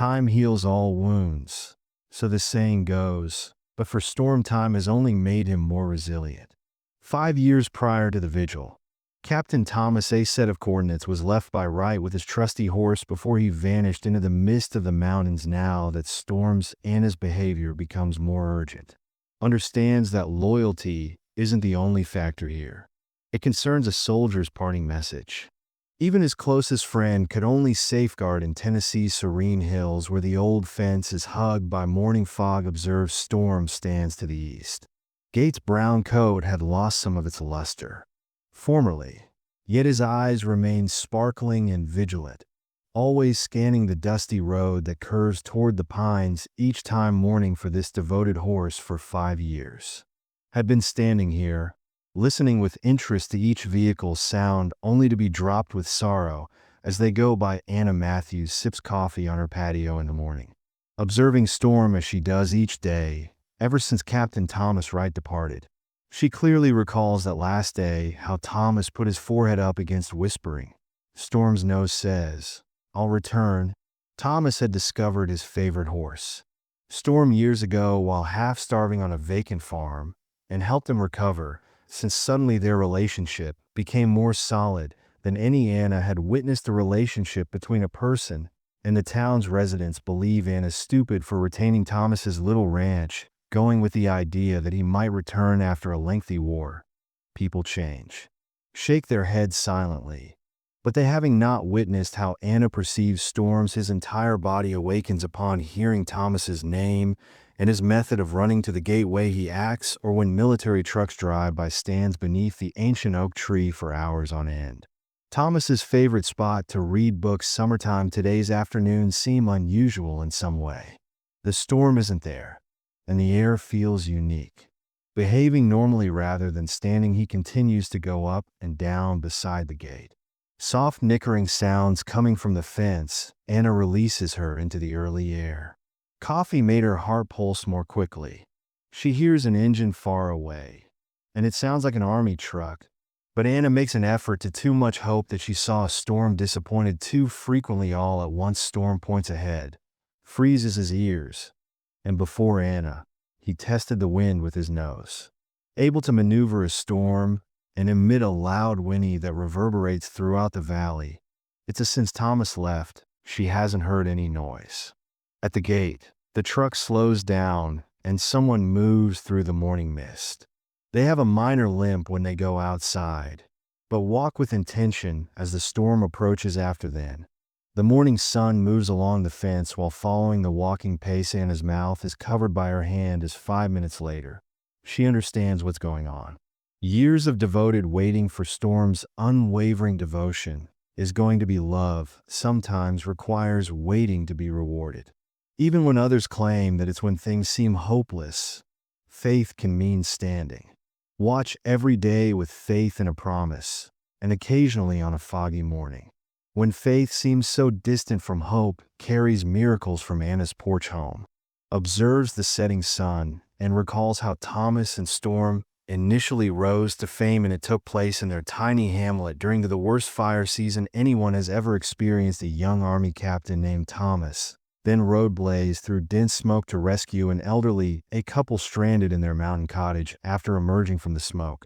Time heals all wounds, so the saying goes, but for Storm time has only made him more resilient. 5 years prior to the vigil, Captain Thomas A. set of coordinates was left by Wright with his trusty horse before he vanished into the mist of the mountains. Now that Storm's Anna's behavior becomes more urgent, understands that loyalty isn't the only factor here. It concerns a soldier's parting message. Even his closest friend could only safeguard in Tennessee's serene hills where the old fence is hugged by morning fog. Observes Storm stands to the east. Gates' brown coat had lost some of its luster, formerly, yet his eyes remained sparkling and vigilant, always scanning the dusty road that curves toward the pines. Each time mourning for this devoted horse for 5 years, had been standing here, listening with interest to each vehicle's sound, only to be dropped with sorrow as they go by. Anna Matthews sips coffee on her patio in the morning, observing Storm as she does each day, ever since Captain Thomas Wright departed. She clearly recalls that last day, how Thomas put his forehead up against, whispering. Storm's nose says, "I'll return." Thomas had discovered his favorite horse, Storm, years ago while half starving on a vacant farm, and helped him recover, since suddenly their relationship became more solid than any. Anna had witnessed the relationship between a person and the town's residents. Believe Anna stupid for retaining Thomas's little ranch, going with the idea that he might return after a lengthy war. People change, shake their heads silently, but they having not witnessed how Anna perceives Storms, his entire body awakens upon hearing Thomas's name, and his method of running to the gateway. He acts, or when military trucks drive by, stands beneath the ancient oak tree for hours on end. Thomas's favorite spot to read books. Summertime. Today's afternoons seem unusual in some way. The storm isn't there, and the air feels unique. Behaving normally rather than standing, he continues to go up and down beside the gate. Soft nickering sounds coming from the fence. Anna releases her into the early air. Coffee made her heart pulse more quickly. She hears an engine far away, and it sounds like an army truck. But Anna makes an effort to too much hope that she saw Storm, disappointed too frequently. All at once, Storm points ahead, freezes his ears, and before Anna, he tested the wind with his nose, able to maneuver a storm and emit a loud whinny that reverberates throughout the valley. It's a since Thomas left, she hasn't heard any noise. At the gate, the truck slows down and someone moves through the morning mist. They have a minor limp when they go outside, but walk with intention as the storm approaches after them. The morning sun moves along the fence while following the walking pace. Anna's mouth is covered by her hand as 5 minutes later, she understands what's going on. Years of devoted waiting for Storm's unwavering devotion is going to be love. Sometimes requires waiting to be rewarded. Even when others claim that it's when things seem hopeless, faith can mean standing. Watch every day with faith in a promise, and occasionally on a foggy morning, when faith seems so distant from hope, carries miracles from Anna's porch home. Observes the setting sun and recalls how Thomas and Storm initially rose to fame, and it took place in their tiny hamlet during the worst fire season anyone has ever experienced. A young army captain named Thomas then rode blaze through dense smoke to rescue an elderly couple stranded in their mountain cottage after emerging from the smoke.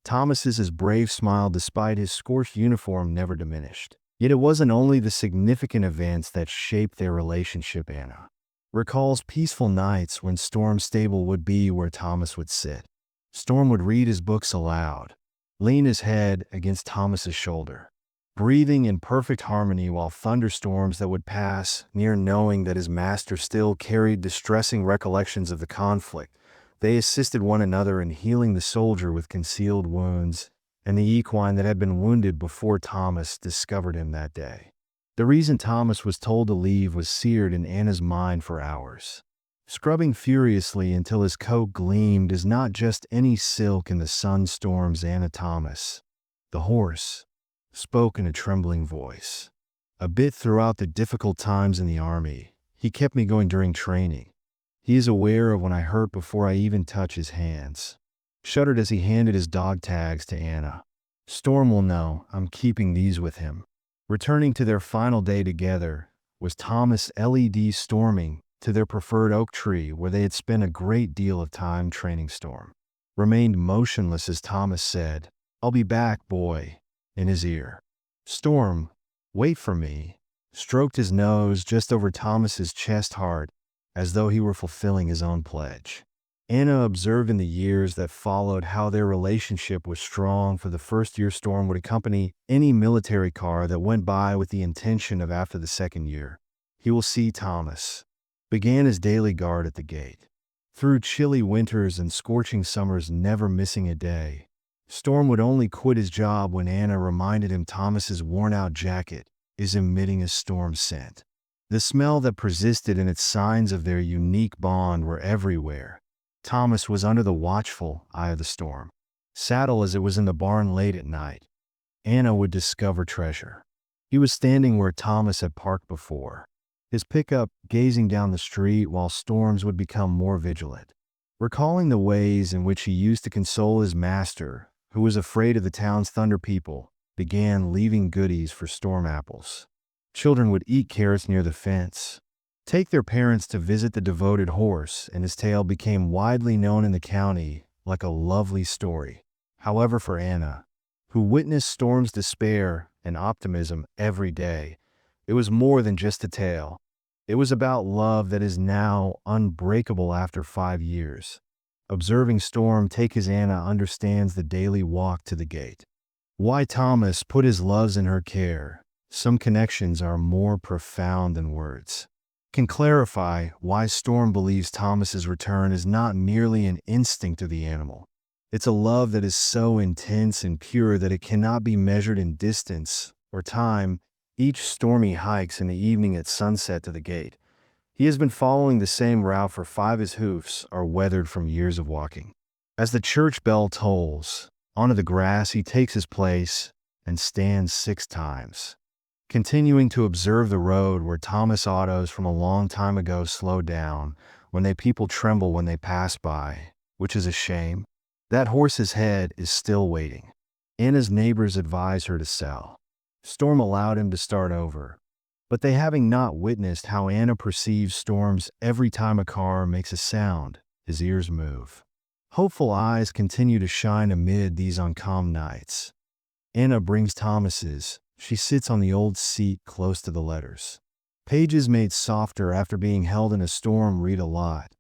Thomas's brave smile, despite his scorched uniform, never diminished. Yet it wasn't only the significant events that shaped their relationship. Anna recalls peaceful nights when Storm's stable would be where Thomas would sit. Storm would read his books aloud, lean his head against Thomas's shoulder, breathing in perfect harmony while thunderstorms that would pass near, knowing that his master still carried distressing recollections of the conflict. They assisted one another in healing the soldier with concealed wounds and the equine that had been wounded before Thomas discovered him that day. The reason Thomas was told to leave was seared in Anna's mind for hours. Scrubbing furiously until his coat gleamed as not just any silk in the sun. Storm's Anna. Thomas, the horse, spoke in a trembling voice. A bit throughout the difficult times in the army, he kept me going during training. He is aware of when I hurt before I even touch his hands. Shuddered as he handed his dog tags to Anna. Storm will know I'm keeping these with him. Returning to their final day together, was Thomas LED storming to their preferred oak tree where they had spent a great deal of time training Storm. Remained motionless as Thomas said, "I'll be back, boy," in his ear. Storm, "Wait for me," stroked his nose just over Thomas's chest hard, as though he were fulfilling his own pledge. Anna observed in the years that followed how their relationship was strong. For the first year, Storm would accompany any military car that went by with the intention of, after the second year, he will see Thomas. Began his daily guard at the gate. Through chilly winters and scorching summers, never missing a day, Storm would only quit his job when Anna reminded him Thomas's worn-out jacket is emitting a storm scent. The smell that persisted and its signs of their unique bond were everywhere. Thomas was under the watchful eye of the storm. Saddle as it was in the barn late at night, Anna would discover treasure. He was standing where Thomas had parked before, his pickup gazing down the street while Storms would become more vigilant. Recalling the ways in which he used to console his master, who was afraid of the town's thunder people, began leaving goodies for Storm apples. Children would eat carrots near the fence, take their parents to visit the devoted horse, and his tale became widely known in the county like a lovely story. However, for Anna, who witnessed Storm's despair and optimism every day, it was more than just a tale. It was about love that is now unbreakable after 5 years. Observing Storm take his Anna understands the daily walk to the gate. Why Thomas put his loves in her care. Some connections are more profound than words. Can clarify why Storm believes Thomas's return is not merely an instinct of the animal. It's a love that is so intense and pure that it cannot be measured in distance or time. Each stormy hikes in the evening at sunset to the gate. He has been following the same route for 5. His hoofs are weathered from years of walking. As the church bell tolls, onto the grass he takes his place and stands 6 times. Continuing to observe the road where Thomas autos from a long time ago slow down, when people tremble when they pass by, which is a shame. That horse's head is still waiting. Anna's neighbors advise her to sell. Storm allowed him to start over, but they having not witnessed how Anna perceives Storm's every time a car makes a sound, his ears move. Hopeful eyes continue to shine amid these uncalm nights. Anna brings Thomas's. She sits on the old seat close to the letters. Pages made softer after being held in a storm read a lot.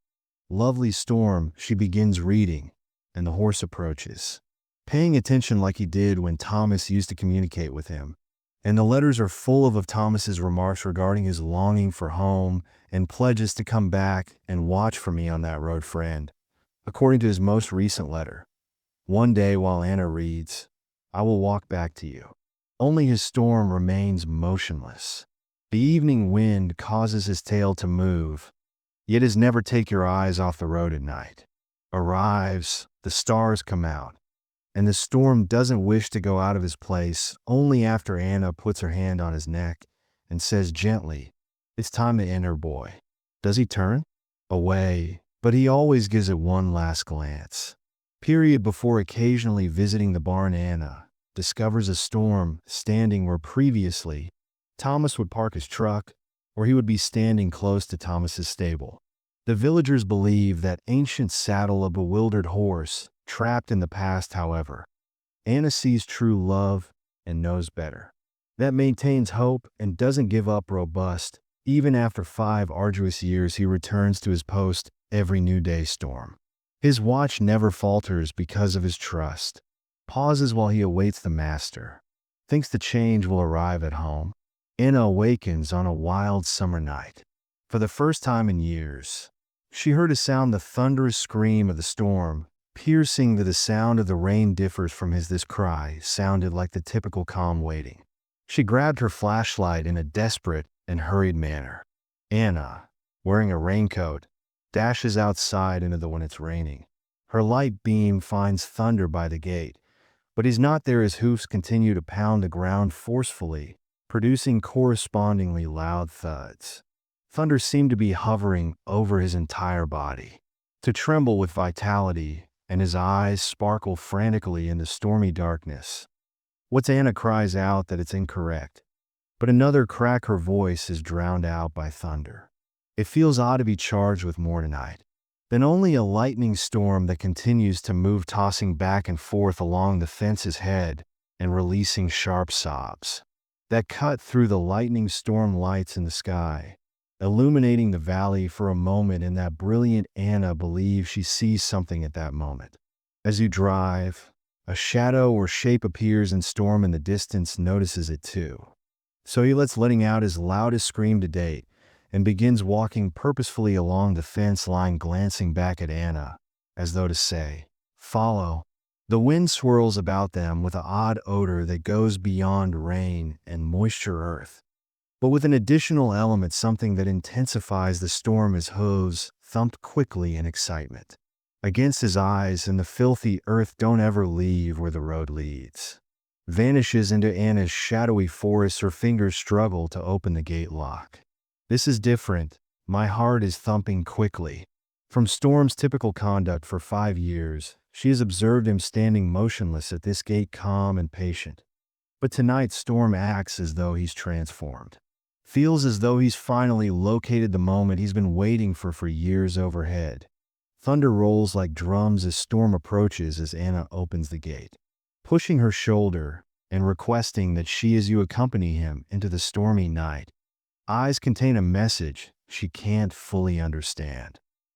Lovely Storm, she begins reading, and the horse approaches, paying attention like he did when Thomas used to communicate with him. And the letters are full of Thomas's remarks regarding his longing for home and pledges to come back and watch for me on that road, friend. According to his most recent letter, one day while Anna reads, I will walk back to you. Only his Storm remains motionless. The evening wind causes his tail to move, yet his never take your eyes off the road at night. Arrives, the stars come out, and the Storm doesn't wish to go out of his place only after Anna puts her hand on his neck and says gently, it's time to enter, boy. Does he turn? Away, but he always gives it one last glance. Before occasionally visiting the barn, Anna discovers a Storm standing where previously Thomas would park his truck, or he would be standing close to Thomas's stable. The villagers believe that ancient saddle a bewildered horse trapped in the past. However, Anna sees true love and knows better. That maintains hope and doesn't give up. Robust, even after 5 arduous years, he returns to his post every new day. Storm. His watch never falters because of his trust. Pauses while he awaits the master. Thinks the change will arrive at home. Anna awakens on a wild summer night. For the first time in years, she heard a sound, the thunderous scream of the storm, piercing that the sound of the rain differs from his. This cry sounded like the typical calm waiting. She grabbed her flashlight in a desperate and hurried manner. Anna, wearing a raincoat, dashes outside into the when it's raining. Her light beam finds Thunder by the gate, but he's not there. His hoofs continue to pound the ground forcefully, producing correspondingly loud thuds. Thunder seemed to be hovering over his entire body, to tremble with vitality, and his eyes sparkle frantically in the stormy darkness. What's Anna cries out that it's incorrect, but another crack her voice is drowned out by thunder. It feels odd to be charged with more tonight. Then only a lightning storm that continues to move, tossing back and forth along the fence's head and releasing sharp sobs that cut through the lightning storm lights in the sky, illuminating the valley for a moment. In that brilliant, Anna believes she sees something at that moment. As you drive, a shadow or shape appears, and Storm in the distance notices it too. So he lets letting out his loudest scream to date and begins walking purposefully along the fence line, glancing back at Anna, as though to say, "Follow." The wind swirls about them with an odd odor that goes beyond rain and moisture earth, but with an additional element, something that intensifies the storm as hooves thumped quickly in excitement against his eyes, and the filthy earth don't ever leave where the road leads. Vanishes into Anna's shadowy forest. Her fingers struggle to open the gate lock. This is different. My heart is thumping quickly. From Storm's typical conduct for 5 years, she has observed him standing motionless at this gate, calm and patient. But tonight Storm acts as though he's transformed. Feels as though he's finally located the moment he's been waiting for years overhead. Thunder rolls like drums as Storm approaches, as Anna opens the gate, pushing her shoulder and requesting that she as you accompany him into the stormy night. Eyes contain a message she can't fully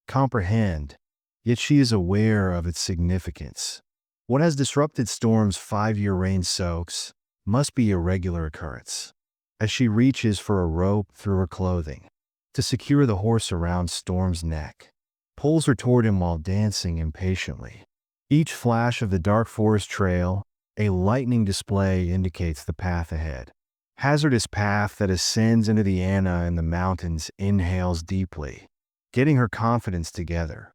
comprehend, yet she is aware of its significance. What has disrupted Storm's 5-year rain soaks must be a regular occurrence. As she reaches for a rope through her clothing to secure the horse around Storm's neck, pulls her toward him while dancing impatiently. Each flash of the dark forest trail, a lightning display, indicates the path ahead. Hazardous path that ascends into the Anna and the mountains. Inhales deeply, getting her confidence together.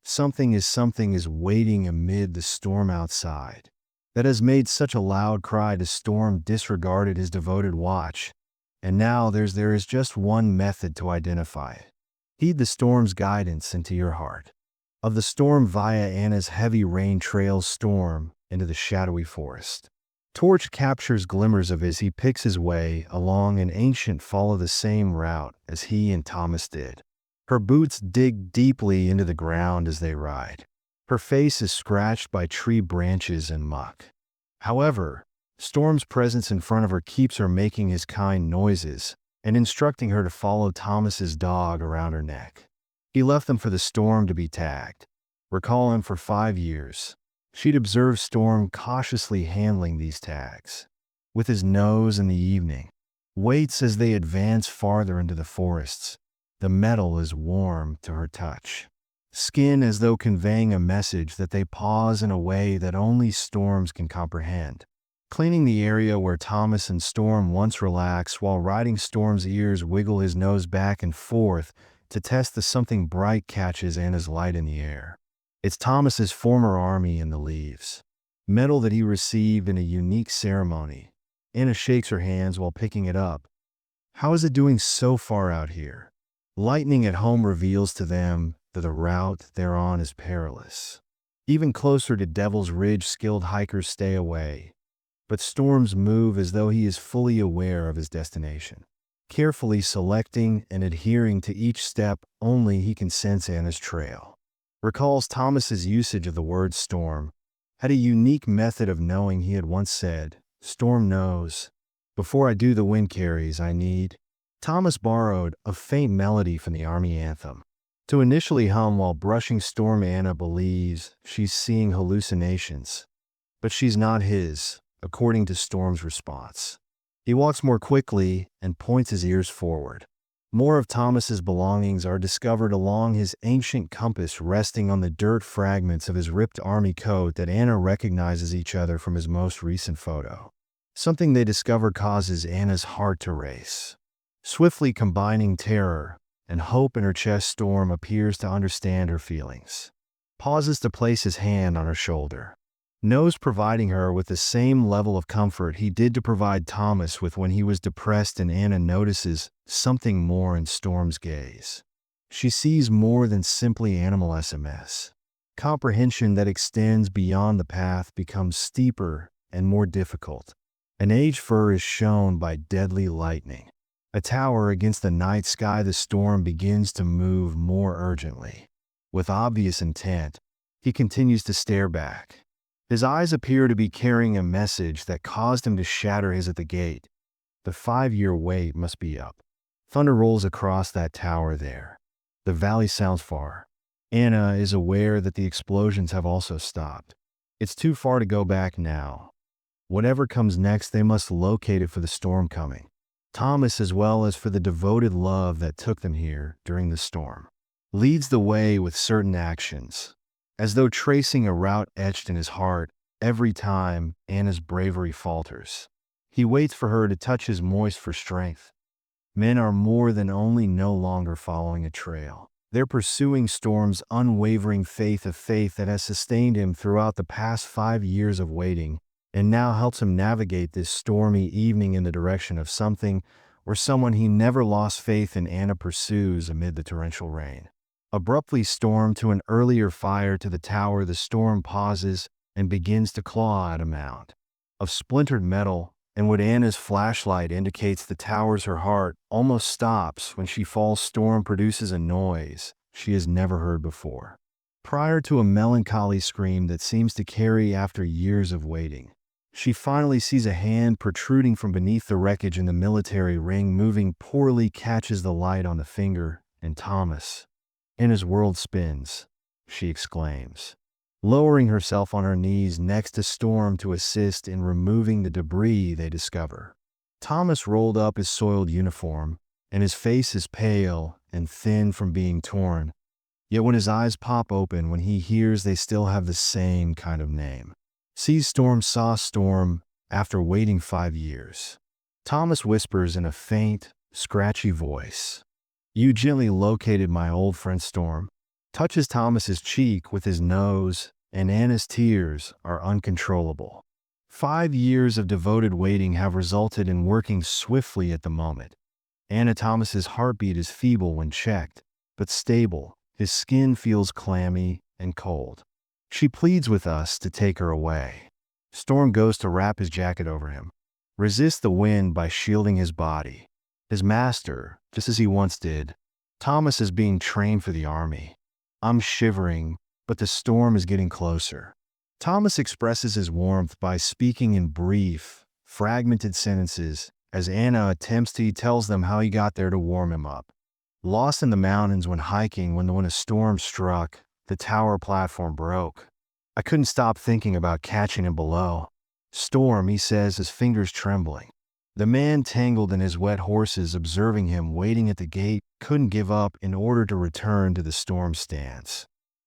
Something is waiting amid the storm outside that has made such a loud cry to Storm disregarded his devoted watch. And now there is just one method to identify it. Heed the storm's guidance into your heart. Of the storm via Anna's heavy rain trails Storm into the shadowy forest. Torch captures glimmers of as he picks his way along an ancient follow the same route as he and Thomas did. Her boots dig deeply into the ground as they ride. Her face is scratched by tree branches and muck. However, Storm's presence in front of her keeps her making his kind noises and instructing her to follow Thomas's dog around her neck. He left them for the Storm to be tagged. Recall him for 5 years. She'd observed Storm cautiously handling these tags with his nose in the evening. Waits as they advance farther into the forests. The metal is warm to her touch. Skin as though conveying a message that they pause in a way that only Storms can comprehend. Cleaning the area where Thomas and Storm once relaxed while riding. Storm's ears wiggle, his nose back and forth to test the something bright catches Anna's light in the air. It's Thomas's former army in the leaves. Metal that he received in a unique ceremony. Anna shakes her hands while picking it up. How is it doing so far out here? Lightning at home reveals to them that the route they're on is perilous. Even closer to Devil's Ridge, skilled hikers stay away. But Storm's move as though he is fully aware of his destination. Carefully selecting and adhering to each step, only he can sense Anna's trail. Recalls Thomas's usage of the word storm. Had a unique method of knowing. He had once said, "Storm knows. Before I do the wind carries I need." Thomas borrowed a faint melody from the army anthem to initially hum while brushing Storm. Anna believes she's seeing hallucinations, but she's not his, according to Storm's response. He walks more quickly and points his ears forward. More of Thomas's belongings are discovered along his ancient compass resting on the dirt fragments of his ripped army coat that Anna recognizes each other from his most recent photo. Something they discover causes Anna's heart to race. Swiftly combining terror and hope in her chest, Storm appears to understand her feelings. Pauses to place his hand on her shoulder. Knows providing her with the same level of comfort he did to provide Thomas with when he was depressed, and Anna notices something more in Storm's gaze. She sees more than simply animal SMS. Comprehension that extends beyond the path becomes steeper and more difficult An aged fir is shown by deadly lightning. A tower against the night sky, the storm begins to move more urgently. With obvious intent, he continues to stare back. His eyes appear to be carrying a message that caused him to shatter his at the gate. The 5-year wait must be up. Thunder rolls across that tower there. The valley sounds far. Anna is aware that the explosions have also stopped. It's too far to go back now. Whatever comes next, they must locate it for the storm coming. Thomas, as well as for the devoted love that took them here during the storm, leads the way with certain actions, as though tracing a route etched in his heart every time Anna's bravery falters. He waits for her to touch his moist for strength. Men are more than only no longer following a trail. They're pursuing Storm's unwavering faith, a faith that has sustained him throughout the past 5 years of waiting, and now helps him navigate this stormy evening in the direction of something or someone he never lost faith in. Anna pursues amid the torrential rain. Abruptly stormed to an earlier fire to the tower, the storm pauses and begins to claw at a mound of splintered metal, and what Anna's flashlight indicates the tower's her heart almost stops when she falls. Storm produces a noise she has never heard before. Prior to a melancholy scream that seems to carry after years of waiting, she finally sees a hand protruding from beneath the wreckage, and the military ring, moving poorly, catches the light on the finger, and Thomas. Anna's world spins, she exclaims, lowering herself on her knees next to Storm to assist in removing the debris they discover. Thomas rolled up his soiled uniform, and his face is pale and thin from being torn. Yet when his eyes pop open when he hears they still have the same kind of name. Saw Storm after waiting 5 years. Thomas whispers in a faint, scratchy voice, "You gently located my old friend Storm," touches Thomas's cheek with his nose, and Anna's tears are uncontrollable. 5 years of devoted waiting have resulted in working swiftly at the moment. Thomas's heartbeat is feeble when checked, but stable. His skin feels clammy and cold. She pleads with us to take her away. Storm goes to wrap his jacket over him, resist the wind by shielding his body. His master, just as he once did. Thomas is being trained for the army. I'm shivering, but the storm is getting closer. Thomas expresses his warmth by speaking in brief, fragmented sentences as Anna attempts to. He tells them how he got there to warm him up. Lost in the mountains when hiking, when a storm struck, the tower platform broke. I couldn't stop thinking about catching him below. Storm, he says, his fingers trembling. The man tangled in his wet horses, observing him waiting at the gate, couldn't give up in order to return to the storm stance.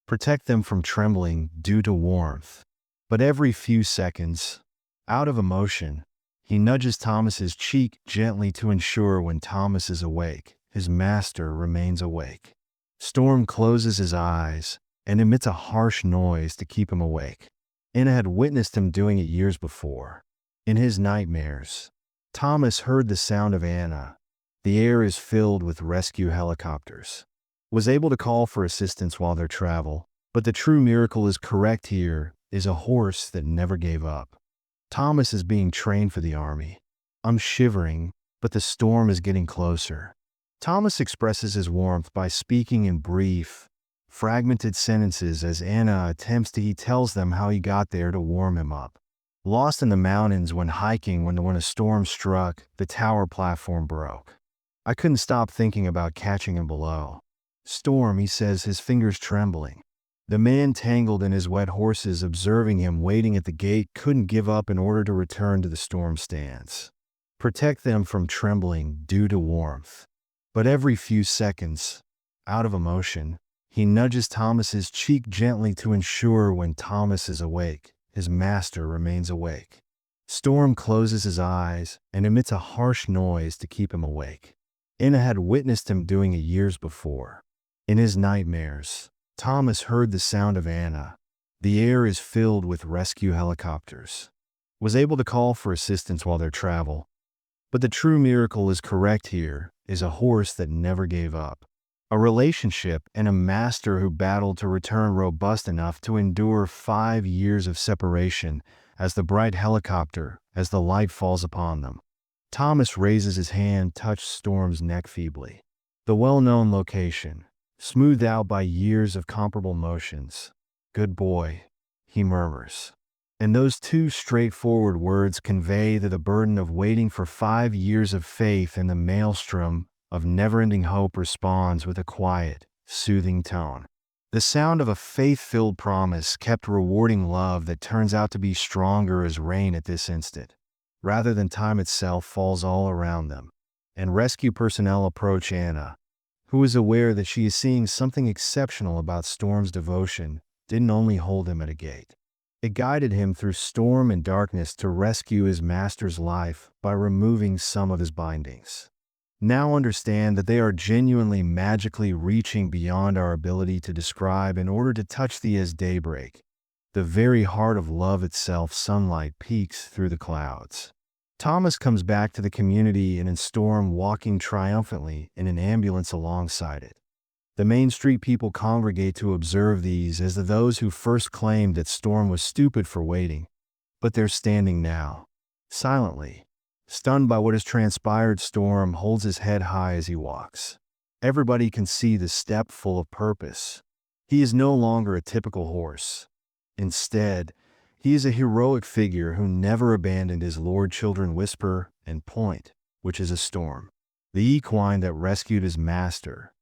Protect them from trembling due to warmth. But every few seconds, out of emotion, he nudges Thomas's cheek gently to ensure when Thomas is awake, his master remains awake. Storm closes his eyes and emits a harsh noise to keep him awake. Anna had witnessed him doing it years before. In his nightmares, Thomas heard the sound of Anna. The air is filled with rescue helicopters. Was able to call for assistance while they travel, but the true miracle is correct here is a horse that never gave up. Thomas is being trained for the army. I'm shivering, but the storm is getting closer. Thomas expresses his warmth by speaking in brief, fragmented sentences as Anna attempts to. He tells them how he got there to warm him up. Lost in the mountains when hiking, when a storm struck, the tower platform broke. I couldn't stop thinking about catching him below. Storm, he says, his fingers trembling. The man tangled in his wet horses, observing him waiting at the gate, couldn't give up in order to return to the storm stance. Protect them from trembling due to warmth. But every few seconds, out of emotion, he nudges Thomas's cheek gently to ensure when Thomas is awake, his master remains awake. Storm closes his eyes and emits a harsh noise to keep him awake. Anna had witnessed him doing it years before. In his nightmares, Thomas heard the sound of Anna. The air is filled with rescue helicopters. Was able to call for assistance while they travel. But the true miracle is correct here is a horse that never gave up. A relationship and a master who battled to return robust enough to endure 5 years of separation as the bright helicopter as the light falls upon them. Thomas raises his hand, touches Storm's neck feebly. The well-known location, smoothed out by years of comparable motions. "Good boy," he murmurs. And those two straightforward words convey that the burden of waiting for 5 years of faith in the maelstrom of never-ending hope responds with a quiet, soothing tone. The sound of a faith-filled promise kept rewarding love that turns out to be stronger as rain at this instant, rather than time itself falls all around them. And rescue personnel approach Anna, who is aware that she is seeing something exceptional about Storm's devotion, didn't only hold him at a gate. It guided him through storm and darkness to rescue his master's life by removing some of his bindings. Now understand that they are genuinely magically reaching beyond our ability to describe in order to touch thee as daybreak. The very heart of love itself, sunlight peeks through the clouds. Thomas comes back to the community and in Storm walking triumphantly in an ambulance alongside it. The Main Street people congregate to observe these as those who first claimed that Storm was stupid for waiting, but they're standing now, silently. Stunned by what has transpired, Storm holds his head high as he walks. Everybody can see the step full of purpose. He is no longer a typical horse. Instead, he is a heroic figure who never abandoned his Lord children Whisper and Point, which is a Storm, the equine that rescued his master.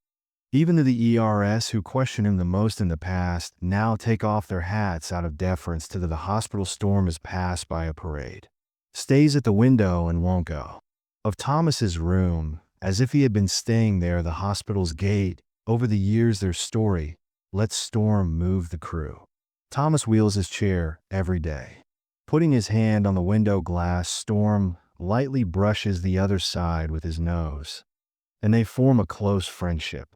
Even the ERS who questioned him the most in the past now take off their hats out of deference to the hospital. Storm is passed by a parade. Stays at the window and won't go. Of Thomas's room, as if he had been staying there, the hospital's gate. Over the years their story lets Storm move the crew. Thomas wheels his chair every day. Putting his hand on the window glass, Storm lightly brushes the other side with his nose, and they form a close friendship.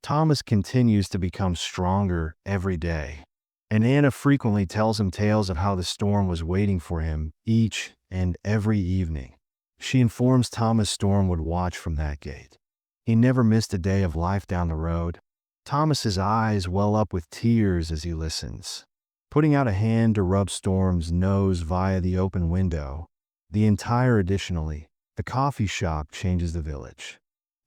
Thomas continues to become stronger every day, and Anna frequently tells him tales of how the Storm was waiting for him each and every evening. She informs Thomas Storm would watch from that gate. He never missed a day of life down the road. Thomas's eyes well up with tears as he listens. Putting out a hand to rub Storm's nose via the open window, additionally, the coffee shop changes the village.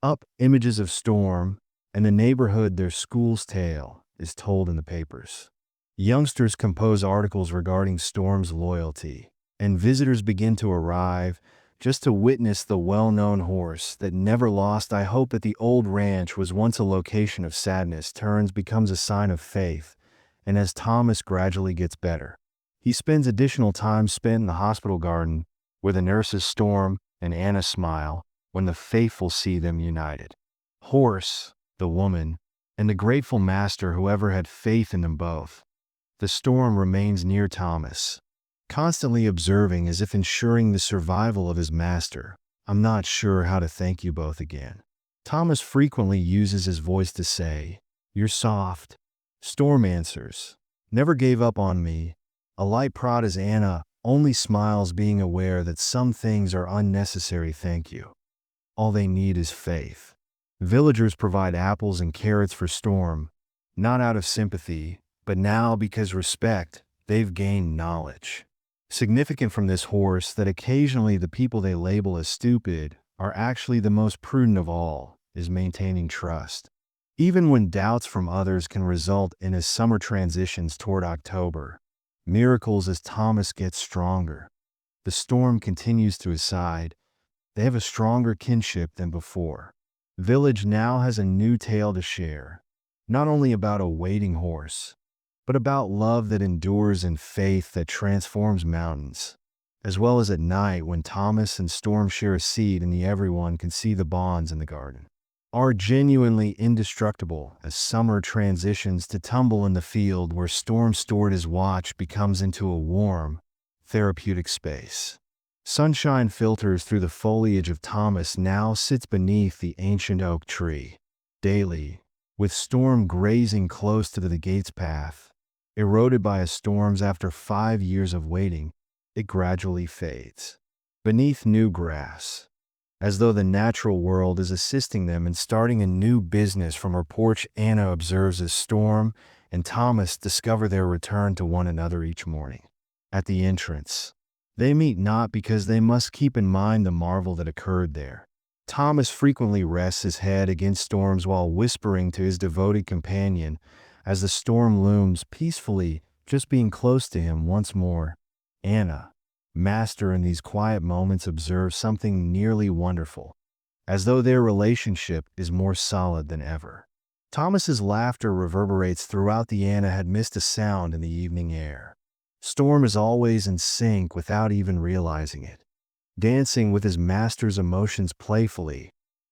Up, images of Storm and the neighborhood, their school's tale is told in the papers. Youngsters compose articles regarding Storm's loyalty, and visitors begin to arrive just to witness the well-known horse that never lost. I hope that the old ranch was once a location of sadness becomes a sign of faith, and as Thomas gradually gets better, he spends additional time spent in the hospital garden where the nurses Storm and Anna smile when the faithful see them united. Horse, the woman, and the grateful master, whoever had faith in them both. The Storm remains near Thomas, constantly observing as if ensuring the survival of his master. "I'm not sure how to thank you both again." Thomas frequently uses his voice to say, "You're soft." Storm answers, "Never gave up on me." A light prod as Anna only smiles, being aware that some things are unnecessary. "Thank you. All they need is faith." Villagers provide apples and carrots for Storm, not out of sympathy, but now because respect, they've gained knowledge. Significant from this horse that occasionally the people they label as stupid are actually the most prudent of all, is maintaining trust. Even when doubts from others can result in as summer transitions toward October, miracles as Thomas gets stronger. The Storm continues to his side. They have a stronger kinship than before. Village now has a new tale to share, not only about a waiting horse, but about love that endures and faith that transforms mountains, as well as at night when Thomas and Storm share a seat and everyone can see the bonds in the garden are genuinely indestructible as summer transitions to tumble in the field where Storm stored his watch becomes into a warm, therapeutic space. Sunshine filters through the foliage of Thomas now sits beneath the ancient oak tree. Daily, with Storm grazing close to the gate's path, eroded by a storms after 5 years of waiting, it gradually fades. Beneath new grass, as though the natural world is assisting them in starting a new business. From her porch, Anna observes as Storm and Thomas discover their return to one another each morning. At the entrance, They meet not because they must keep in mind the marvel that occurred there. Thomas frequently rests his head against storms while whispering to his devoted companion as the storm looms peacefully, just being close to him once more. Anna, master in these quiet moments, observes something nearly wonderful, as though their relationship is more solid than ever. Thomas's laughter reverberates throughout the Anna had missed a sound in the evening air. Storm is always in sync without even realizing it. Dancing with his master's emotions playfully,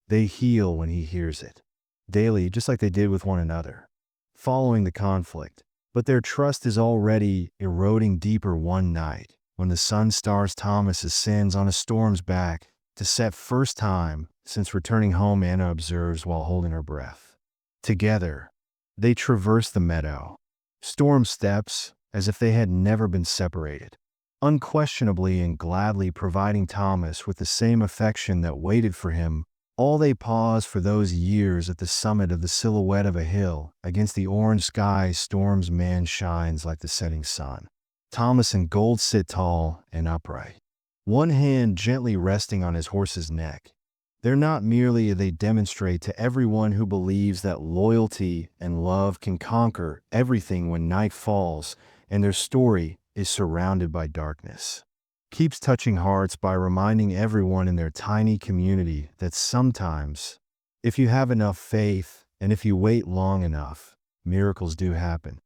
they heal when he hears it. Daily, just like they did with one another, following the conflict. But their trust is already eroding deeper one night, when the sun stars Thomas ascends on a storm's back to set first time since returning home, Anna observes while holding her breath. Together, they traverse the meadow. Storm steps as if they had never been separated, unquestionably and gladly providing Thomas with the same affection that waited for him. All they pause for those years at the summit of the silhouette of a hill. Against the orange sky, Storm's man shines like the setting sun. Thomas and Gold sit tall and upright, one hand gently resting on his horse's neck. They're not merely they demonstrate to everyone who believes that loyalty and love can conquer everything when night falls and their story is surrounded by darkness. Keeps touching hearts by reminding everyone in their tiny community that sometimes, if you have enough faith and if you wait long enough, miracles do happen.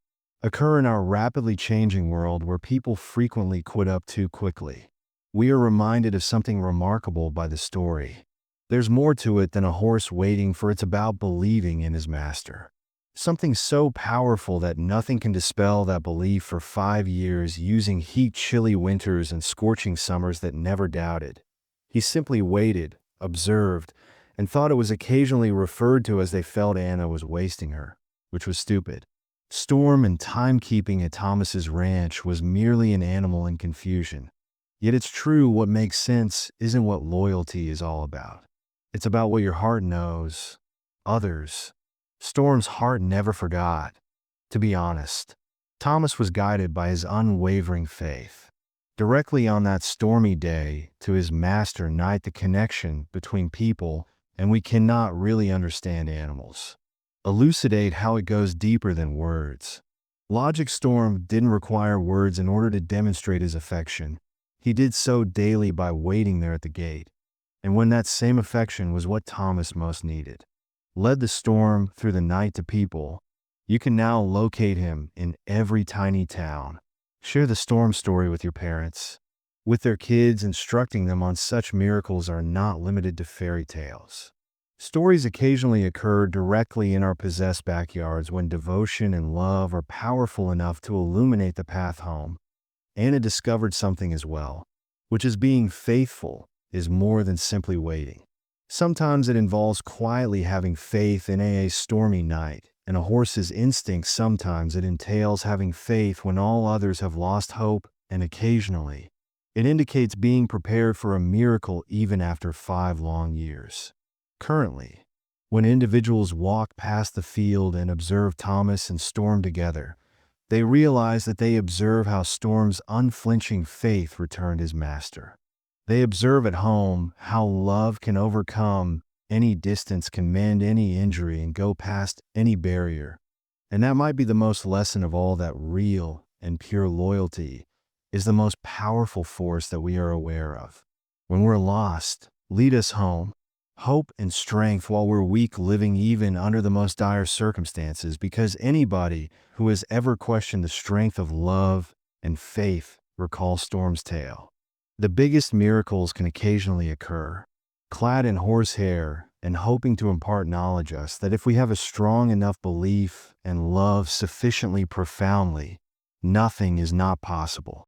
Occur in our rapidly changing world where people frequently quit up too quickly. We are reminded of something remarkable by the story. There's more to it than a horse waiting, for it's about believing in his master. Something so powerful that nothing can dispel that belief. For 5 years, using heat, chilly winters, and scorching summers that never doubted, he simply waited, observed, and thought it was occasionally referred to as they felt Anna was wasting her, which was stupid. Storm and timekeeping at Thomas's ranch was merely an animal in confusion. Yet it's true, what makes sense isn't what loyalty is all about. It's about what your heart knows. Others. Storm's heart never forgot. To be honest, Thomas was guided by his unwavering faith. Directly on that stormy day, to his master night, the connection between people and we cannot really understand animals. Elucidate how it goes deeper than words. Logic. Storm didn't require words in order to demonstrate his affection. He did so daily by waiting there at the gate. And when that same affection was what Thomas most needed, led the storm through the night to people, you can now locate him in every tiny town. Share the storm story with your parents, with their kids, instructing them on such miracles are not limited to fairy tales. Stories occasionally occur directly in our possessed backyards when devotion and love are powerful enough to illuminate the path home. Anna discovered something as well, which is being faithful is more than simply waiting. Sometimes it involves quietly having faith in a stormy night and a horse's instincts. Sometimes it entails having faith when all others have lost hope, and occasionally, it indicates being prepared for a miracle even after 5 long years. Currently, when individuals walk past the field and observe Thomas and Storm together, they realize that they observe how Storm's unflinching faith returned his master. They observe at home how love can overcome any distance, can mend any injury, and go past any barrier. And that might be the most lesson of all, that real and pure loyalty is the most powerful force that we are aware of. When we're lost, lead us home. Hope and strength while we're weak, living even under the most dire circumstances, because anybody who has ever questioned the strength of love and faith recalls Storm's tale. The biggest miracles can occasionally occur, clad in horsehair and hoping to impart knowledge us that if we have a strong enough belief and love sufficiently profoundly, nothing is not possible.